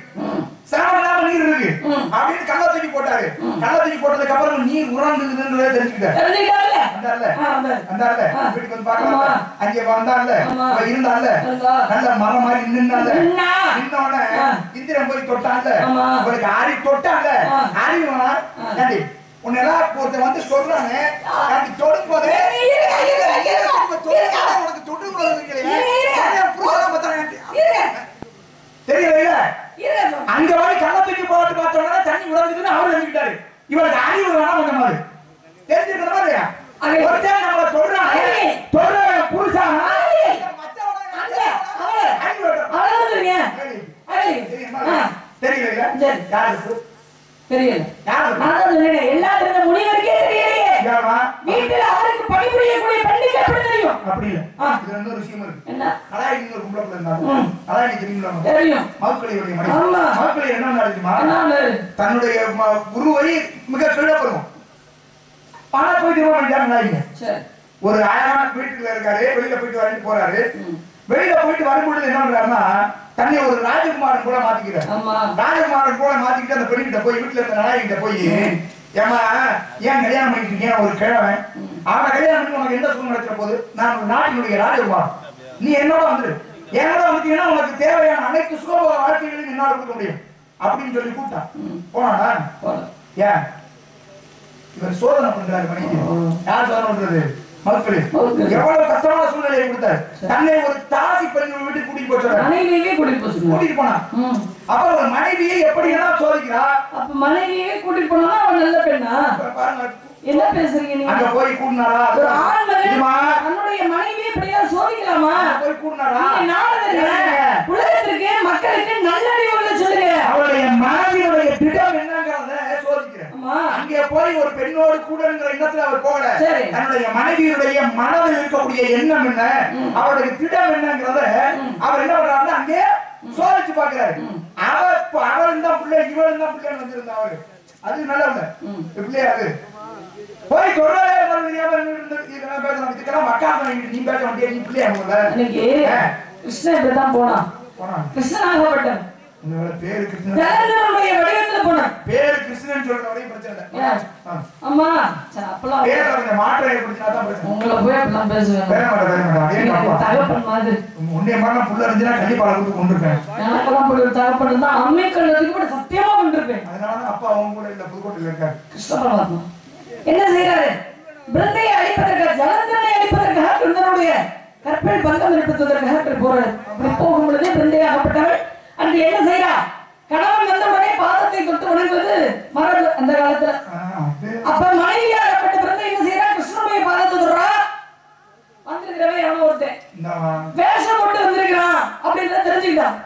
B: சரணம் இல்லாம நீர் இருக்கு அப்படின்னு கள்ள தூக்கி போட்டாரு. கள்ள தூக்கி போட்டதுக்கு அப்புறம் நீர் உறங்குதுன்றதை தெரிஞ்சுக்கிட்டாரு. வந்தார்ல வீட்டுக்கு வந்து பார்க்கலாம். அங்கே வந்தார்ல இருந்தார்ல நல்ல மரம் மாதிரி நின்னால நின்னோட இந்திரன் போய் தொட்டான்ல, அவருக்கு ஆடி தொட்டான்ல. ஆடிவனா நடி உன்னெல்லாம் ஒருத்த வந்து சொல்றானே எனக்கு தொடும் போதே உனக்கு தொடு தெரியல. அங்க வரை கள்ளத்துக்கு போட்டு பார்த்தோம்னா தண்ணி உடஞ்சுதுன்னு அவரு நினைக்கிட்டாரு. இவருக்கு அறிவு வேணா கொஞ்சம் மாதிரி தெரிஞ்சுக்கிற மாதிரி ஒருத்தன் நம்மள சொல்றாங்க சொல்ற புருஷா தெரியல. யாருக்கு
A: தெரியல. எல்லா முனிவருக்கே தெரியலையே. வீட்டுல அவருக்கு பணிபுரியக்கூடிய பெண்ணுக்கு எப்படி தெரியும்?
B: அப்படி இல்ல. இது இன்னொரு விஷயம் இருக்கு.
A: என்ன?
B: அதான் இன்னொரு கும்பல இருந்தாங்க. அதான் நீ தெரியுமா?
A: தெரியும்.
B: மவுக்கலியுடைய மனைவி. மவுக்கலி என்ன நடக்குமா? தன்னுடைய குருவை மிக கீழப்படும். பண போயிட்டு போறாங்க. சரி. ஒரு அழகான வீட்டுல இருக்காரு, வெளியில போயிட்டு வரேன்னு போறாரு. வெளியில போயிட்டு வரும்பொழுது என்ன பண்றாருன்னா தன்னை ஒரு ராஜகுமாரன் கூட மாத்திக்கிறார். ராஜகுமாரன் கூட மாத்திக்கிட்டு அந்த பெண்ணிட்ட போய் வீட்டுல இருந்த நாயகிட்ட போய் ஏமா ஏன் கல்யாணம் பண்ணிட்டு இருக்கேன் ஒரு கிழவன் அவனை கல்யாணம் பண்ணி உனக்கு எந்த சுகம் நடக்கிற போது நான் ஒரு நாட்டினுடைய ராஜகுமாரன், நீ என்னோட வந்துரு, என்னோட வந்துட்டீங்கன்னா உனக்கு தேவையான அனைத்து சுகபோக வாழ்க்கைகளையும் என்னால கொடுக்க முடியும் அப்படின்னு சொல்லி கூப்பிட்டான். போனாடா ஏன் இவர் சோதனை பண்றாரு மனைவி. யார் சோதனை பண்றது? மக்களே எவ்வளவு கஷ்டமான சூழ்நிலையை கொடுத்தார். தன்னை ஒரு தாசி பெண் வீட்டுக்கு கூட்டிட்டு கூட்டிட்டு போனா அப்ப ஒரு மனைவியை எப்படி எல்லாம் சோதிக்கிறா? அப்ப மனைவியே கூட்டிட்டு போனா அவன் நல்ல பெண்ணா? பாருங்க என்ன பேசுறீங்க நீங்க? அங்க போய் கூடுனாரா? ஒரு ஆண் மகன் தன்னுடைய மனைவியை இப்படியா சோதிக்கலாமா? போய் கூடுனாரா? நீங்க நாளதல்ல உலகத்துக்கு மக்களுக்கு நல்லறிவு உள்ள சொல்லுங்க. அவருடைய மனைவியுடைய திடம் என்னங்கறத சோதிக்கிறேன். அங்கே போய் ஒரு பெண்ணோடு கூடங்கிற எண்ணத்துல அவர் போகல. தன்னுடைய மனைவியுடைய மனதில் இருக்கக்கூடிய எண்ணம் என்ன, அவருடைய திடம் என்னங்கறத அவர் என்ன பண்றாருன்னா அங்கே சோதிச்சு பாக்குறாரு. அவன் தான் பிள்ளை இவன் தான் பிள்ளை வந்திருந்தா அவரு அது நல்ல பிள்ளையா அது போய் சொல்ற நீ பேச மாட்டியா நீ பிள்ளையா கிருஷ்ணன் இப்படிதான் போனா கிருஷ்ணனாகப்பட்ட பேரு கிருஷ்ணன் வடிவத்துல போன பேரு கிருஷ்ணன் சொல்ற வரையும் பிரச்சனை இல்லை. ஆமா அப்பெல்லாம் பேர மாற்றம் ஏற்படுத்தினாதான் பிரச்சனை. உங்களை போய் அப்படிலாம் பேசுவேன் தகப்பன் மாதிரி உன்னைய மாதிரி புள்ள இருந்துச்சுன்னா கண்டிப்பா கொடுத்து கொண்டிருப்பேன். எனக்கெல்லாம் புள்ள தகப்பன் தான் அம்மை கண்டதுக்கு கூட சத்தியமா கொண்டிருப்பேன். அதனாலதான் அப்பா அவங்க கூட இல்ல புதுக்கோட்டையில இருக்காரு கிருஷ்ண பரமாத்மா.
A: என்ன செய்யறாரு? பிருந்தையை அழிப்பதற்காக, ஜலந்தனை அழிப்பதற்காக பிருந்தனுடைய கற்பில் பங்கம் ஏற்படுத்துவதற்காக போறாரு. அப்படி போகும் பொழுது பிருந்தையாகப்பட்டவள் அன்று என்ன செய்யறா? கணவன் வந்த உடனே பாதத்தை தொட்டு வணங்குவது மரபு அந்த காலத்துல. அப்ப மனைவியாகப்பட்ட பிறந்த என்ன செய்யறா? கிருஷ்ணனுடைய பாதத்தை தொடுறா. வந்திருக்கிறவன் எவனோ ஒருத்தன் வேஷம் போட்டு வந்திருக்கிறான் அப்படின்றத தெரிஞ்சுக்கிட்டான்.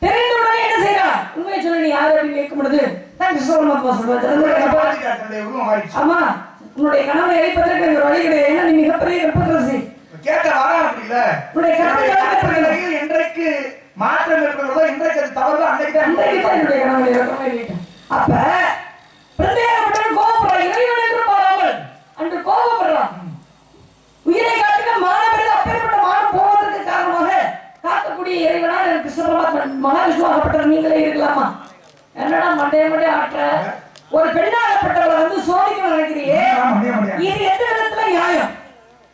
A: தெரிந்த உடனே என்ன செய்யறா? உண்மையை சொல்ல நீ யாரு அப்படின்னு கேட்கும் பொழுது தான் கிருஷ்ணபரமாத்மா சொல்றாரு, ஆமா உன்னுடைய கணவனை அழிப்பதற்கு ஒரு வழி கிடையாது. ஏன்னா நீ மிகப்பெரிய கற்பரசி
B: கேட்ட வரா அப்படி இல்ல. என்றைக்கு மாற்றம் ஏற்படுறதோ இன்றைக்கு அது தவறு, அன்றைக்கு
A: அப்ப பிரதேகப்பட்டவன் கோபப்படுறான். இறைவன் என்று பாராமல் அன்று கோபப்படுறான். உயிரை காட்டுக மாணவர்கள் அப்பேற்பட்ட மானம் போவதற்கு காரணமாக காக்கக்கூடிய இறைவனால் கிருஷ்ண பரமாத்மா மகாவிஷ்ணுவாகப்பட்டவர் நீங்களே இருக்கலாமா? என்னடா மண்டைய ஆற்ற ஒரு பெண்ணாகப்பட்டவரை வந்து சோதிக்க நினைக்கிறியே, இது எந்த விதத்துல நியாயம்?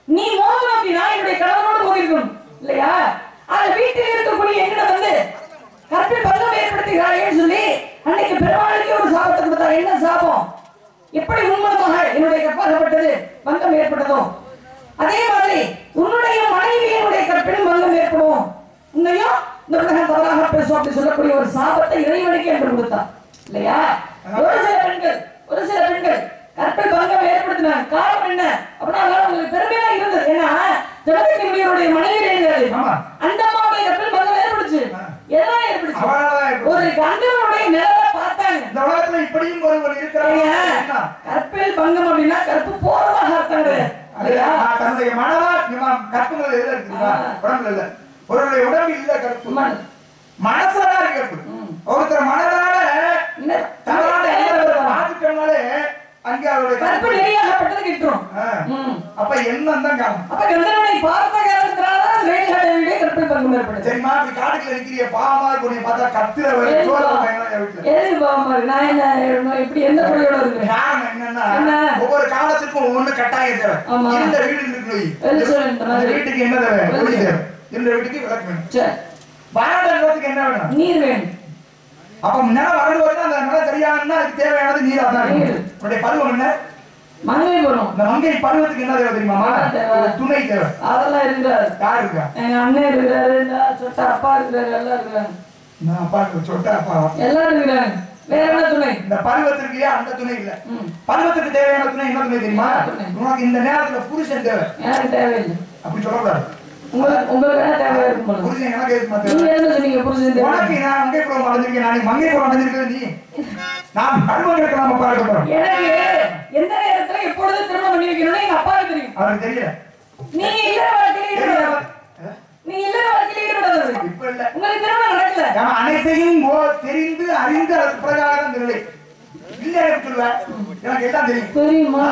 A: நீ மோதணும் அப்படின்னா என்னுடைய கணவனோடு மோதிக்கணும் இல்லையா? அது வீட்டில் இருக்கக்கூடிய எங்கிட்ட வந்து கற்பில் பங்கம் ஏற்படுத்துகிறார்கள் சொல்லி அன்னைக்கு பெருமாளுக்கு ஒரு சாபத்தை கொடுத்தார். என்ன சாபம்? எப்படி உண்மனமாக என்னுடைய கற்பாகப்பட்டது பங்கம் ஏற்பட்டதோ அதே மாதிரி உன்னுடைய மனைவியினுடைய கற்பிலும் பங்கம் ஏற்படும், உன்னையும் இந்த உலகம் தவறாக பேசும் அப்படி சொல்லக்கூடிய ஒரு சாபத்தை இறைவனுக்கு என்று கொடுத்தார் இல்லையா? ஒரு சில பெண்கள் கற்பில் பங்கம் ஏற்படுத்தினாங்க. காரணம் என்ன அப்படின்னா உங்களுக்கு பெருமையா இருந்தது. ஏன்னா ஜனகத்தினுடைய மனைவி எழுந்தாரு, அந்த அம்மாவுடைய கற்பில் பங்கம் ஏற்படுச்சு. எதெல்லாம் ஏற்படுச்சு? ஒரு கந்தனுடைய நிலவை பார்த்தாங்க.
B: இந்த உலகத்துல இப்படியும் ஒருவர் இருக்கிறாங்க.
A: கற்பில் பங்கம் அப்படின்னா கற்பு போறதாக அர்த்தங்க.
B: தன்னுடைய மனதால் கற்புகள் எதுல இருக்குங்களா? உடம்புல இல்ல, ஒருவருடைய உடம்பு இல்ல கற்பு, மனசால கற்பு. ஒருத்தர் மனதால மாத்திட்டோம்னாலே அங்க அவருடைய
A: கற்பு நெறியாகப்பட்டது கிட்டுரும்.
B: அப்ப எண்ணம் தான் காரணம்.
A: அப்ப கந்தனை பார்த்த காரணத்தினால வேலையாடைய கற்பில் பங்கம் ஏற்படுது.
B: சரிமா, இப்ப காட்டுக்குள்ள இருக்கிற பாவமா இருக்கு, பார்த்தா கத்துற
A: எது பாவமா இருக்கு? நான் என்ன இப்படி எந்த பொருளோட இருக்கு?
B: காரணம் என்னன்னா ஒவ்வொரு காலத்துக்கும் ஒவ்வொன்று கட்டாயம் தேவை. இந்த வீடு இருக்கு, வீட்டுக்கு என்ன தேவை? ஒளி தேவை. இந்த வீட்டுக்கு விளக்கு வேணும். வாழ்றதுக்கு என்ன வேணும்?
A: நீர் வேணும்.
B: அப்ப நிலம் வறண்டு வருது, அந்த நிலம் சரியானா அதுக்கு தேவையானது நீர். அதான் உன்னுடைய பருவம் என்ன?
A: மங்கை பருவம்.
B: இந்த மங்கை பருவத்துக்கு என்ன தேவை தெரியுமா? துணை தேவை.
A: அதெல்லாம் இருக்கிறாரு.
B: யார் இருக்கா?
A: எங்க அண்ணன் இருக்கிறாரு, சொட்ட அப்பா இருக்கிறாரு, எல்லாம் இருக்கிறாங்க.
B: நான் அப்பா சொட்ட அப்பா
A: எல்லாம் இருக்கிறாங்க. வேற என்ன துணை?
B: இந்த பருவத்திற்கு அந்த துணை இல்ல. பருவத்துக்கு தேவையான துணை என்ன துணை தெரியுமா? உனக்கு இந்த நேரத்துல புருஷன் தேவை.
A: எனக்கு தேவையில்லை
B: அப்படி சொல்லக்கூடாது.
A: உங்களுக்கு என்ன தேவையா இருக்கும்?
B: புருஷன் எனக்கு எதுக்கு மாட்டேன்?
A: நீங்க என்ன சொன்னீங்க? புருஷன் தேவை.
B: உனக்கு நான் மங்கை புறம் அடைஞ்சிருக்கேன், நான் மங்கை புறம் அடைஞ்சிருக்கேன். நீ நான் பருவங்களுக்கு நாம பார்க்கணும்.
A: எனக்கு எந்த நேரத்துல எப்பொழுது திருமணம் பண்ணி வைக்கணும்னு எங்க அப்பாவுக்கு தெரியும்.
B: அவருக்கு தெரியல.
A: நீங்க இல்லற வாழ்க்கையில ஈடுபடாதது.
B: இப்ப இல்ல,
A: உங்களுக்கு திருமணம் நடக்கல.
B: நம்ம அனைத்தையும் தெரிந்து அறிந்து அதற்கு பிரகாரம் நிலை இல்ல சொல்லுவேன். எனக்கு எல்லாம் தெரியும்.
A: தெரியுமா?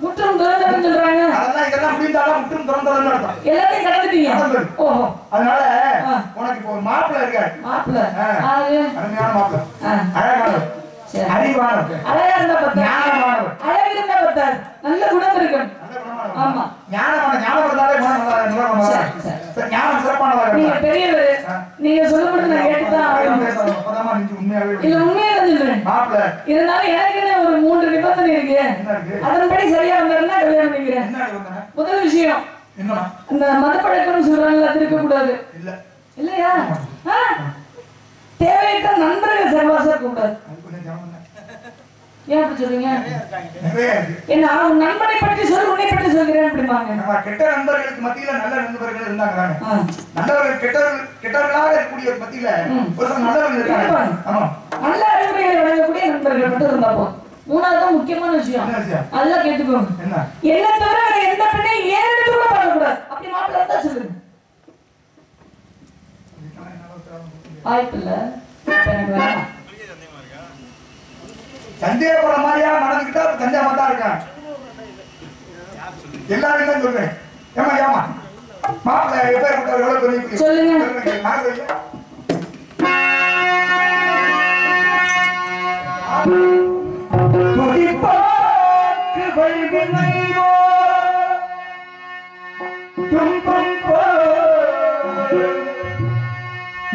A: முற்றும் திறந்ததுன்னு சொல்றாங்க.
B: அதெல்லாம் இதெல்லாம் முடிந்தாலும் முற்றும் திறந்ததுன்னு அர்த்தம்.
A: எல்லாத்தையும் கடந்துட்டீங்க. ஓஹோ.
B: அதனால உனக்கு இப்போ ஒரு மாப்பிள்ளை இருக்காரு.
A: மாப்பிள்ளை
B: அருமையான மாப்பிள்ளை, அழகானவர், அறிவானவர்,
A: அழகா இருந்தா பத்தாது,
B: ஞானமானவர்.
A: அழகு இருந்தா பத்தாது, நல்ல குணம் இருக்கு. ஆமா,
B: ஞானம் இருந்தாலே ஞானம் சிறப்பானதாக.
A: நீங்க பெரியவர், நீங்க சொல்லும்போது நான் கேட்டுதான் இல்ல உண்மையா சொல்றேன்.
B: மாப்பிள்ளை
A: இருந்தாலும் எனக்கு ஒரு 3 நிபந்தனை இருக்கு. அதன்படி சரியா வந்தாருன்னா கல்யாணம் பண்ணிக்கிறேன். முதல் விஷயம்
B: என்னமா?
A: அந்த மத பழக்கம்னு சொல்றாங்க, அது இருக்க கூடாது.
B: இல்ல
A: இல்லையா? தேவையற்ற நண்பர்கள் சகவாசம் இருக்க கூடாது. ஏன் அப்படி சொல்றீங்க? என்ன உன் நண்பனை பற்றி சொல், உன்னை பற்றி சொல்கிறேன் அப்படிம்பாங்க.
B: நம்ம கெட்ட நண்பர்களுக்கு மத்தியில நல்ல நண்பர்கள் இருந்தாங்க. நல்லவர்கள் கெட்டவர்களாக இருக்கக்கூடிய மத்தியில ஒரு சில நல்லவர்கள் இருக்காங்க. ஆமா,
A: நல்ல அறிவுரைகளை வழங்கக்கூடிய நண்பர்கள் மட்டும் இருந்தா போதும். மூணாவது முக்கியமான விஷயம் அதெல்லாம் கேட்டுக்கோங்க. என்ன தவிர வேற எந்த பெண்ணையும் ஏறெடுத்து கூட பார்க்கக்கூடாது. அப்படி மாப்பிள்ளை தான் சொல்லுங்க. வாய்ப்பு இல்ல, எனக்கு வேணாம்.
B: சந்தேகப்பட மாதிரியா நடந்துக்கிட்டா சந்தேகமா தான் இருக்கான். எல்லாரும் தான் சொல்றேன். ஏமா ஏமா மாப்பிள்ளை எப்ப எவ்வளவு பெரிய
A: சொல்லுங்க.
B: துடிப்பாக்கு வழிவினைவோ துன்பம் போ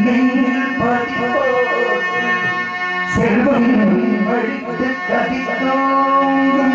B: நெஞ்சில் பதிப்போ செல்வம் வழித்து கதித்தோங்கும்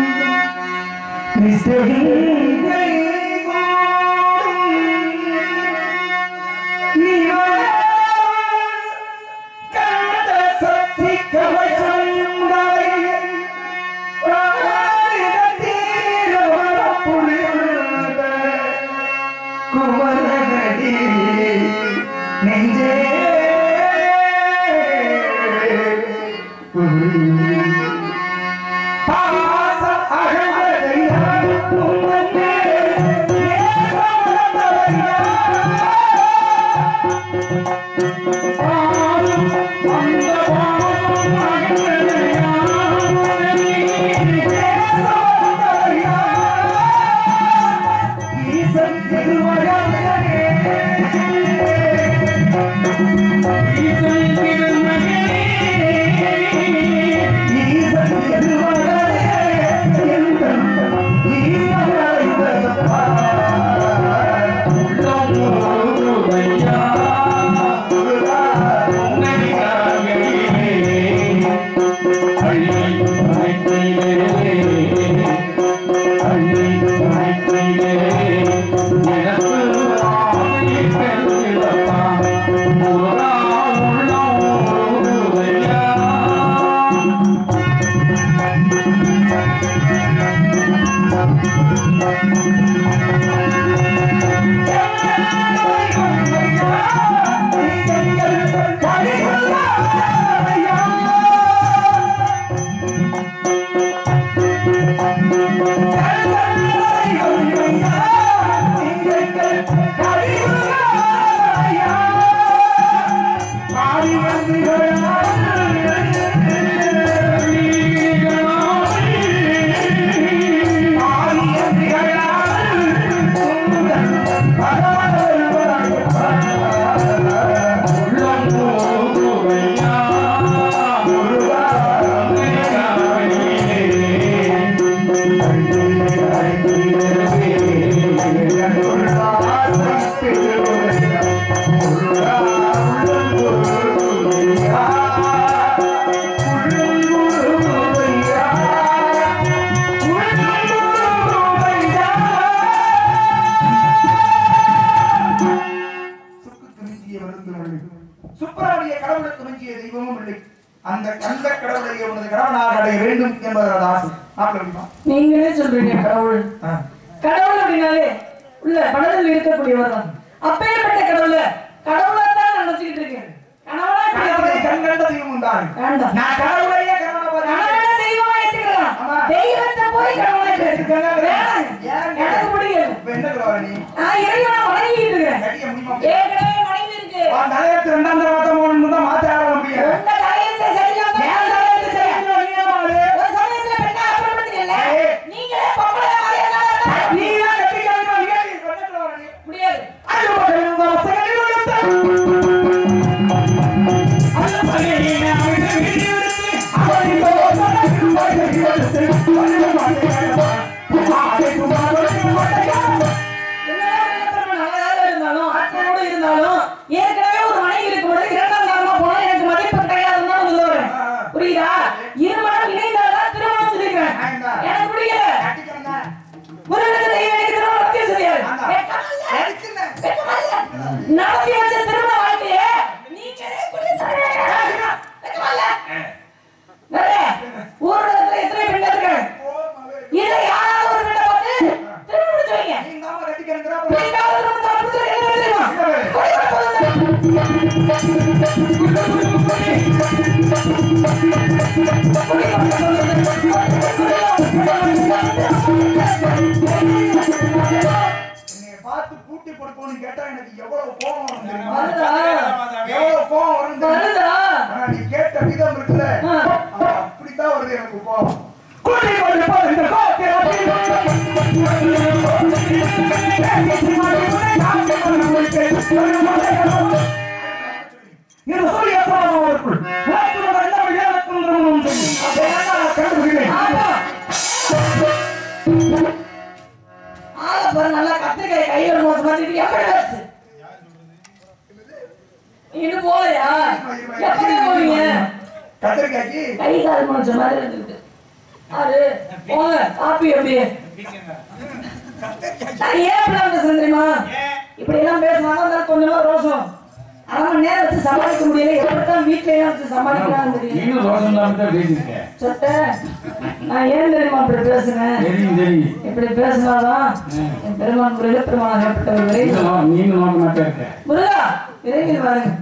B: சுப்பிரமணிய கடவுளுக்கு மிஞ்சிய தெய்வமும் இல்லை. அந்த கந்த கடவுளையே உனது கடவுளாக அடைய வேண்டும் என்பதோட ஆசை.
A: நீங்களே சொல்றீங்க கடவுள் கடவுள் அப்படின்னாலே உள்ள மனதில் இருக்கக்கூடியவர் தான். அப்பேற்பட்ட கடவுள கடவுளா தான் நினைச்சுக்கிட்டு இருக்கேன்.
B: கடவுளை கண்கண்ட தெய்வம் தான். நான் கடவுளையே கடவுளா
A: தெய்வமா ஏத்துக்கலாம். தெய்வத்தை போய் கடவுளா ஏத்துக்கலாம். எனக்கு முடியல.
B: என்ன சொல்ற நீ?
A: நான் இறைவனை வணங்கிட்டு இருக்கேன். ஏற்கனவே வணங்கி இருக்கு.
B: தலையத்து ரெண்டாம் தடவை மூணு தான் மாத்த ஆரம்பிங்க.
A: உங்க தலையத்தை சரியில்லாம தலையத்தை சரியில்லாம ஒரு சமயத்துல பெண்ணா அப்புறப்படுத்தீங்கல்ல. நீங்களே பொம்பளை மாதிரி
B: நீ தான் கட்டிக்காம முடியாது.
A: முடியாது. ஏற்கனவே ஒரு மனைவி இருக்கும்போது இரண்டாம் தாரமா போனா எனக்கு மதிப்பு கிடையாதுன்னு தான் சொல்லுவேன். புரியுதா? இருமணம் இணைந்தால்தான் திருமணம் சொல்லிக்கிறேன். எனக்கு புரியல. முருகனுக்கு தெய்வனுக்கு திருமணம் பத்தி சொல்லியாரு. நடத்தி வச்ச திருமண வாழ்க்கையே நீங்களே புரிஞ்சுக்கிறீங்க. ஊர்வலத்துல எத்தனை பெண்கள் இருக்காங்க? இதுல யாராவது ஒரு பெண்ணை பார்த்து திருமணம் முடிச்சு வைங்க.
B: பார்த்து பூட்டி கொடுப்போம்னு கேட்டா எனக்கு எவ்வளவு கோபம் வரும் தெரியுமா? எவ்வளவு கோபம் வரும் தெரியுமா? ஆனா நீ கேட்ட விதம் இருக்குல்ல, அப்படித்தான் வருது எனக்கு கோபம். கூட்டி கொடுப்போ இந்த கோபத்தை இது சொல்லி எத்தனாவதற்குள்
A: நல்லா கத்திரிக்காய் கையில மாதிரி எப்படி வச்சு இது போலையா? எப்படி போவீங்க?
B: கத்திரிக்காய்க்கு
A: கை கால் முடிச்ச மாதிரி இருந்துட்டு அது போங்க காப்பி எப்படி நான் ஏன் அப்படிலாம் பேசுறேன் தெரியுமா? இப்படி எல்லாம் பேசினாலும் கொஞ்சமா ரோஷம். அரை மணி நேரம் வச்சு சமாளிக்க முடியல. எப்படித்தான் வீட்டுல எல்லாம் வச்சு சமாளிக்கலாம்னு தெரியல. சொட்ட நான் ஏன் தெரியுமா அப்படி பேசுனேன்? இப்படி பேசினாதான் என் பெருமான் முருக பெருமான் ஏற்பட்டவர்களே முருகா விரைவில் வாருங்க.